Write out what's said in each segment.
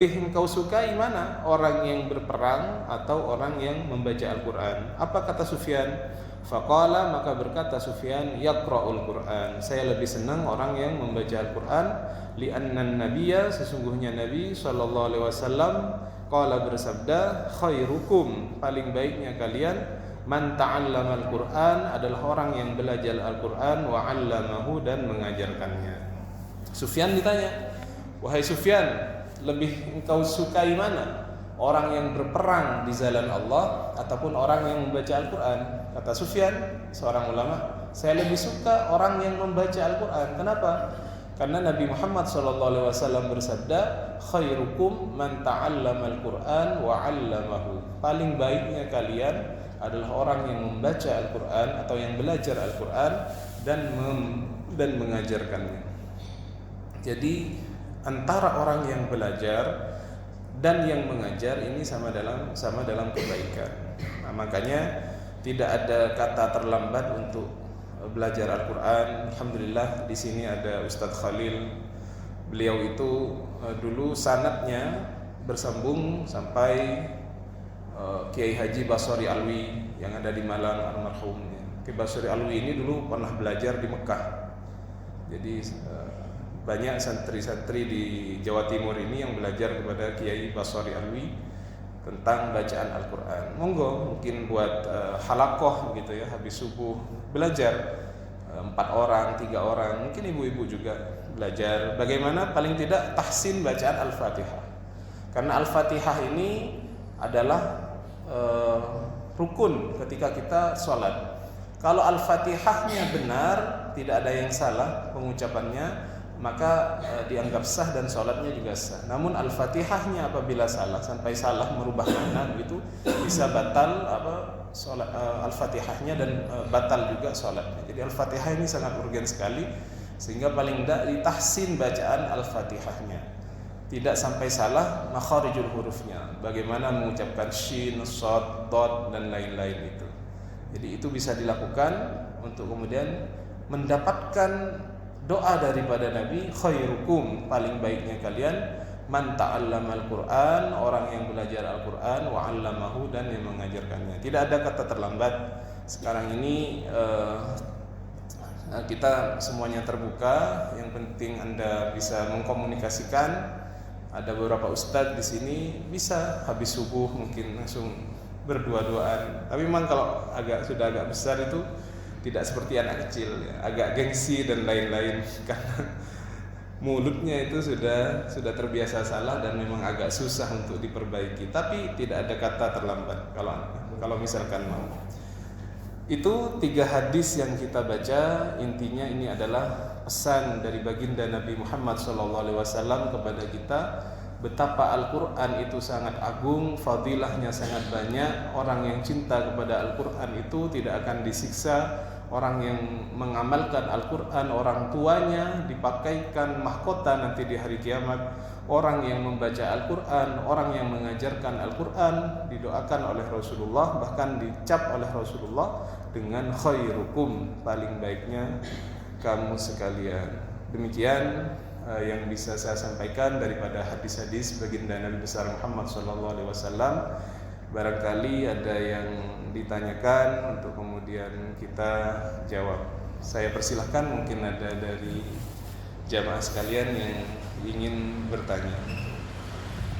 engkau sukai mana? Orang yang berperang atau orang yang membaca Al-Quran? Apa kata Sufyan? Faqala, maka berkata Sufyan, yaqra'ul Quran. Saya lebih senang orang yang membaca Al-Quran. Li'annan nabiyya, sesungguhnya Nabi sallallahu alaihi wasallam qala, bersabda, khairukum, paling baiknya kalian, man ta'allama Al-Quran, adalah orang yang belajar Al-Quran, wa 'allamahu, dan mengajarkannya. Sufyan ditanya, wahai Sufyan, lebih engkau sukai mana? Orang yang berperang di jalan Allah ataupun orang yang membaca Al-Quran? Kata Sufyan, seorang ulama, saya lebih suka orang yang membaca Al-Quran. Kenapa? Karena Nabi Muhammad SAW bersabda, khairukum man ta'allama Al-Quran wa 'allamahu. Paling baiknya kalian adalah orang yang membaca Al-Quran atau yang belajar Al-Quran dan mengajarkannya. Jadi antara orang yang belajar dan yang mengajar ini sama dalam kebaikan. Nah, makanya tidak ada kata terlambat untuk belajar Al-Quran. Alhamdulillah di sini ada Ustadz Khalil. Beliau itu dulu sanadnya bersambung sampai Kiai Haji Basori Alwi yang ada di Malang, almarhum. Kiai Basori Alwi ini dulu pernah belajar di Mekah. Jadi banyak santri-santri di Jawa Timur ini yang belajar kepada Kiai Basori Alwi tentang bacaan Al-Quran. Monggo, mungkin buat halakoh gitu ya, habis subuh belajar 4 orang, 3 orang, mungkin ibu-ibu juga belajar bagaimana paling tidak tahsin bacaan Al-Fatihah. Karena Al-Fatihah ini adalah rukun ketika kita sholat. Kalau Al-Fatihahnya benar, tidak ada yang salah pengucapannya, maka dianggap sah dan sholatnya juga sah. Namun Al-Fatihahnya apabila salah, sampai salah merubah makna begitu, bisa batal sholat Al-Fatihahnya dan batal juga sholatnya. Jadi Al-Fatihah ini sangat urgen sekali, sehingga paling tidak ditahsin bacaan Al-Fatihahnya, tidak sampai salah makharijul hurufnya, bagaimana mengucapkan shin, shad, dad, dan lain-lain itu. Jadi itu bisa dilakukan untuk kemudian mendapatkan doa daripada Nabi, khairukum, paling baiknya kalian, man ta'allama Al-Quran, orang yang belajar Al-Quran, wa 'allamahu, dan yang mengajarkannya. Tidak ada kata terlambat. Sekarang ini kita semuanya terbuka. Yang penting Anda bisa mengkomunikasikan. Ada beberapa ustadz di sini bisa habis subuh mungkin langsung berdua-duaan. Tapi memang kalau sudah agak besar itu tidak seperti anak kecil ya, agak gengsi dan lain-lain karena mulutnya itu sudah terbiasa salah dan memang agak susah untuk diperbaiki. Tapi tidak ada kata terlambat kalau misalkan mau. Itu 3 hadis yang kita baca. Intinya ini adalah pesan dari baginda Nabi Muhammad SAW kepada kita, betapa Al-Quran itu sangat agung, fadilahnya sangat banyak. Orang yang cinta kepada Al-Quran itu tidak akan disiksa. Orang yang mengamalkan Al-Quran, orang tuanya dipakaikan mahkota nanti di hari kiamat. Orang yang membaca Al-Quran, orang yang mengajarkan Al-Quran, didoakan oleh Rasulullah, bahkan dicap oleh Rasulullah dengan khairukum, paling baiknya kamu sekalian. Demikian yang bisa saya sampaikan daripada hadis-hadis baginda Nabi besar Muhammad SAW. Barangkali ada yang ditanyakan untuk kemudian kita jawab. Saya persilahkan, mungkin ada dari jamaah sekalian yang ingin bertanya.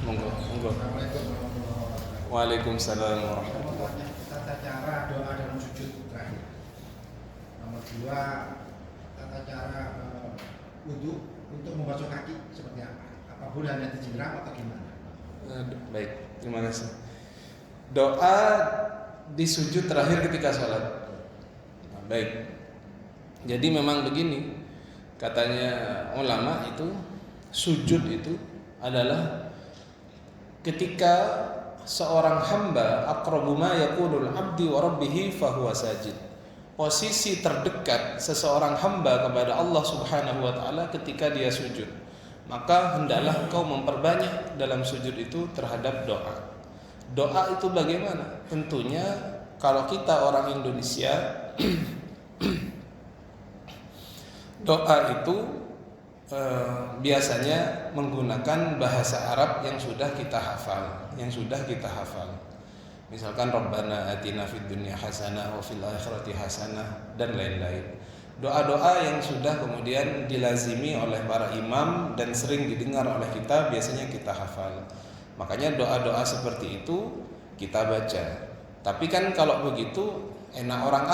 Monggo. Waalaikumsalam warahmatullahi wabarakatuh. Tata cara doa dalam sujud terakhir. Nomor 2, tata cara wudhu untuk membasuh kaki seperti apa? Apa boleh hanya disiram atau gimana? Baik, terima kasih. Doa di sujud terakhir ketika sholat. Baik. Jadi memang begini, katanya ulama itu, sujud itu adalah ketika seorang hamba aqrabu ma yakunul abdi wa rabbih fahuwa sajid. Posisi terdekat seseorang hamba kepada Allah Subhanahu wa taala ketika dia sujud. Maka hendaklah engkau memperbanyak dalam sujud itu terhadap doa. Doa itu bagaimana? Tentunya kalau kita orang Indonesia doa itu biasanya menggunakan bahasa Arab yang sudah kita hafal. Misalkan Rabbana atina fid dunya hasanah wa fil akhirati hasanah dan lain-lain. Doa-doa yang sudah kemudian dilazimi oleh para imam dan sering didengar oleh kita, biasanya kita hafal. Makanya doa-doa seperti itu kita baca. Tapi kan kalau begitu enak orang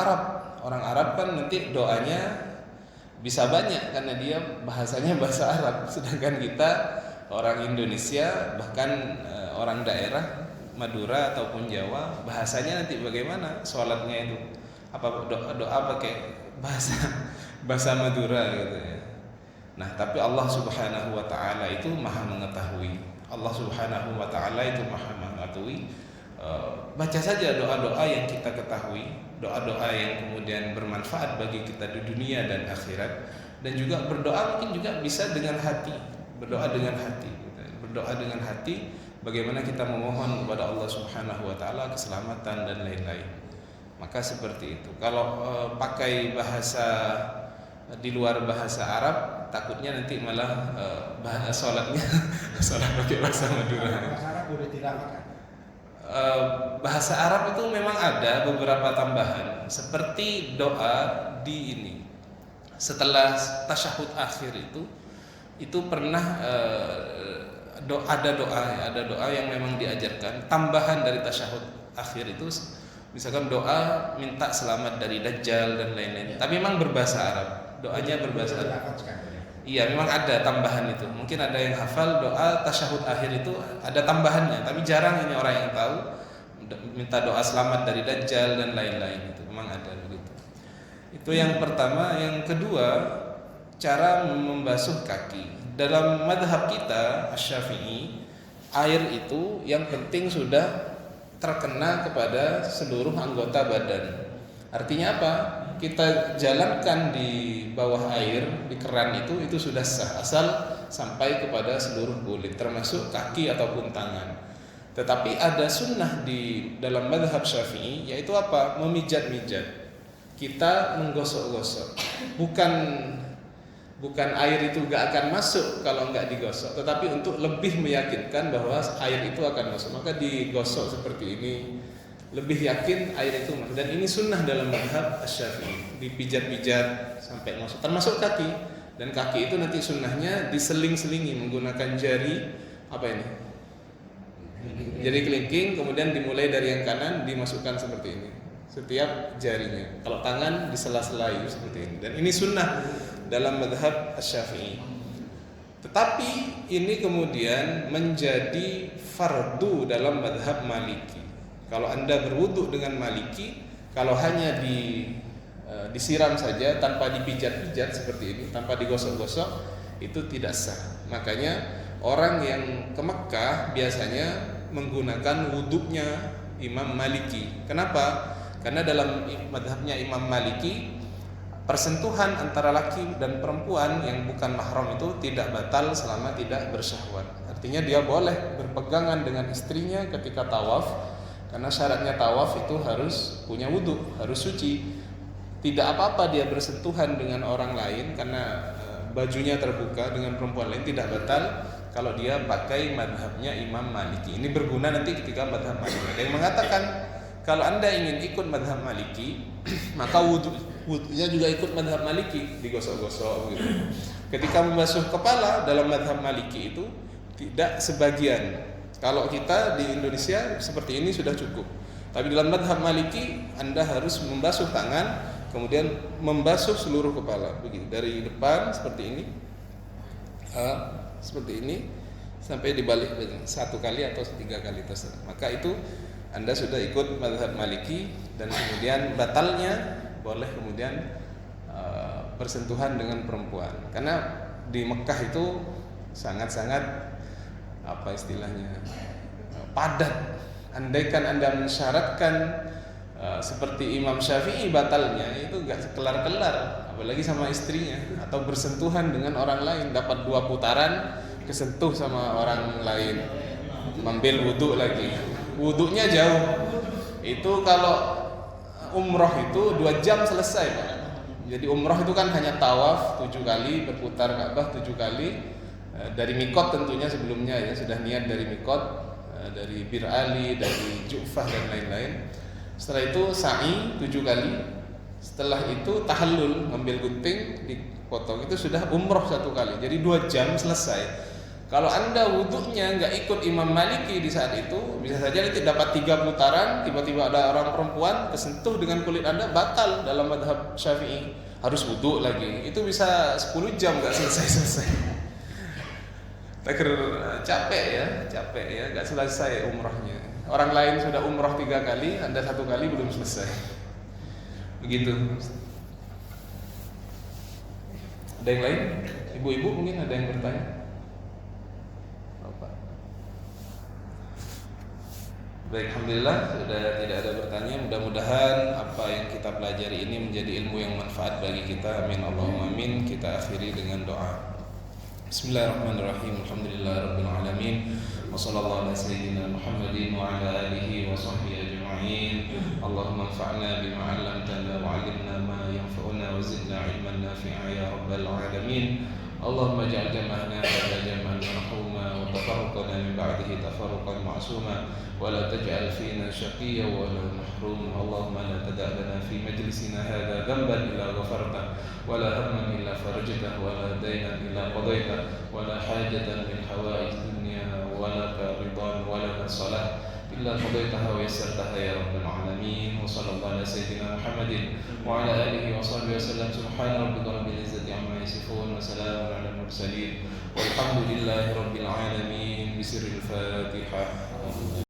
Arab kan nanti doanya bisa banyak karena dia bahasanya bahasa Arab. Sedangkan kita orang Indonesia, bahkan orang daerah Madura ataupun Jawa, bahasanya nanti bagaimana sholatnya itu, apa doa pakai bahasa Madura gitu ya. Nah, tapi Allah Subhanahu wa taala itu Maha mengetahui. Baca saja doa-doa yang kita ketahui, doa-doa yang kemudian bermanfaat bagi kita di dunia dan akhirat. Dan juga berdoa mungkin juga bisa dengan hati, berdoa dengan hati, bagaimana kita memohon kepada Allah Subhanahu wa taala keselamatan dan lain-lain. Maka seperti itu. Kalau pakai bahasa di luar bahasa Arab, takutnya nanti malah sholatnya sholat pakai bahasa Madura. Bahasa Arab boleh dilafalkan. Bahasa Arab itu memang ada beberapa tambahan, seperti doa di ini. Setelah tasyahud akhir itu pernah ada doa yang memang diajarkan tambahan dari tasyahud akhir itu, misalkan doa minta selamat dari Dajjal dan lain-lain. Tapi memang berbahasa Arab, doanya berbahasa Arab. Iya, memang ada tambahan itu. Mungkin ada yang hafal doa tasyahud akhir itu ada tambahannya, tapi jarang ini orang yang tahu minta doa selamat dari Dajjal dan lain-lain. Itu memang ada begitu. Itu yang pertama. Yang kedua, cara membasuh kaki. Dalam madhab kita Asy-Syafi'i, air itu yang penting sudah terkena kepada seluruh anggota badan. Artinya apa? Kita jalankan di bawah air, di keran itu sudah sah, asal sampai kepada seluruh kulit, termasuk kaki ataupun tangan. Tetapi ada sunnah di dalam madhab Syafi'i, yaitu apa? Memijat-mijat. Kita menggosok-gosok. Bukan air itu gak akan masuk kalau nggak digosok, tetapi untuk lebih meyakinkan bahwa air itu akan masuk, maka digosok seperti ini, lebih yakin air itu masuk. Dan ini sunnah dalam madhab Asy-Syafi'i, dipijat-pijat sampai masuk, termasuk kaki. Dan kaki itu nanti sunnahnya diseling-selingi menggunakan jari jari kelingking, kemudian dimulai dari yang kanan dimasukkan seperti ini, setiap jarinya. Kalau tangan disela-selai seperti ini. Dan ini sunnah dalam madhab Asy-Syafi'i. Tetapi ini kemudian menjadi fardu dalam madhab Maliki. Kalau Anda berwudu dengan Maliki, kalau hanya disiram saja tanpa dipijat-pijat seperti ini, tanpa digosok-gosok, itu tidak sah. Makanya orang yang ke Mekkah biasanya menggunakan wuduknya Imam Maliki. Kenapa? Karena dalam madhabnya Imam Maliki, persentuhan antara laki dan perempuan yang bukan mahram itu tidak batal selama tidak bersyahwat. Artinya dia boleh berpegangan dengan istrinya ketika tawaf, karena syaratnya tawaf itu harus punya wudu, harus suci. Tidak apa-apa dia bersentuhan dengan orang lain karena bajunya terbuka dengan perempuan lain, tidak batal kalau dia pakai madhabnya Imam Maliki. Ini berguna nanti ketika madhab Maliki. Ada yang mengatakan kalau Anda ingin ikut madhab Maliki, maka wudunya juga ikut madhab Maliki, digosok-gosok gitu. Ketika membasuh kepala dalam madhab Maliki itu tidak sebagian. Kalau kita di Indonesia seperti ini sudah cukup. Tapi dalam madhab Maliki Anda harus membasuh tangan, kemudian membasuh seluruh kepala, begitu dari depan seperti ini, sampai dibalik satu kali atau 3 kali terserah. Maka itu Anda sudah ikut mazhab Maliki, dan kemudian batalnya boleh kemudian bersentuhan dengan perempuan. Karena di Mekah itu sangat-sangat padat. Andaikan Anda mensyaratkan seperti Imam Syafi'i batalnya, itu gak kelar-kelar, apalagi sama istrinya, atau bersentuhan dengan orang lain, dapat 2 putaran kesentuh sama orang lain, ambil wudu lagi, wudunya jauh. Itu kalau umroh itu 2 jam selesai, Pak. Jadi umrah itu kan hanya tawaf 7 kali, berputar Ka'bah 7 kali, dari mikot tentunya sebelumnya ya, sudah niat dari mikot, dari Bir Ali, dari Ju'fah dan lain-lain. Setelah itu sa'i 7 kali. Setelah itu tahallul, ngambil gunting, dipotong, itu sudah umroh 1 kali. Jadi 2 jam selesai. Kalau Anda wudhunya nggak ikut Imam Maliki di saat itu, bisa saja nanti dapat 3 putaran, tiba-tiba ada orang perempuan kesentuh dengan kulit Anda, batal dalam madhab Syafi'i, harus wudhu lagi. Itu bisa 10 jam nggak selesai-selesai. Capek ya, nggak selesai umrohnya. Orang lain sudah umroh 3 kali, Anda 1 kali belum selesai. Begitu. Ada yang lain? Ibu-ibu mungkin ada yang bertanya? Baik, alhamdulillah sudah tidak ada bertanya. Mudah-mudahan apa yang kita pelajari ini menjadi ilmu yang manfaat bagi kita. Amin Allahumma amin. Kita akhiri dengan doa. Bismillahirrahmanirrahim. Alhamdulillahirabbil alamin. Wassallallahu ala sayyidina Muhammadin wa ala alihi wa sahbihi ajma'in. Allahumma anfa'na bima 'allamtana wa 'allimna ma yanfa'una wa zidna 'ilman nafi'a ya rabbal alamin. Allahumma ij'al jam'ana hadha jam'an marhuma wa tafarruqana min ba'dihi tafarruqan ma'suma wa la taj'al fina shaqiyyan wa la mahrum. Allahumma la tada' lana fi majlisina hadha dhanban illa ghafartah wa la hamman illa farajtah wa la daynan illa qadaytah wa la hajatan min hawaij dunya wa la ridan wa la salah illa qadaytaha wa yassartaha ya rabbal alamin. Wa sallallahu ala sayyidina Muhammadin wa ala alihi wa sahbihi wasallam. Subhana rabbika rabbil izzati amma yasifun wa salamun ala mursalin walhamdulillahi rabbil alamin. Bisirril Fatihah.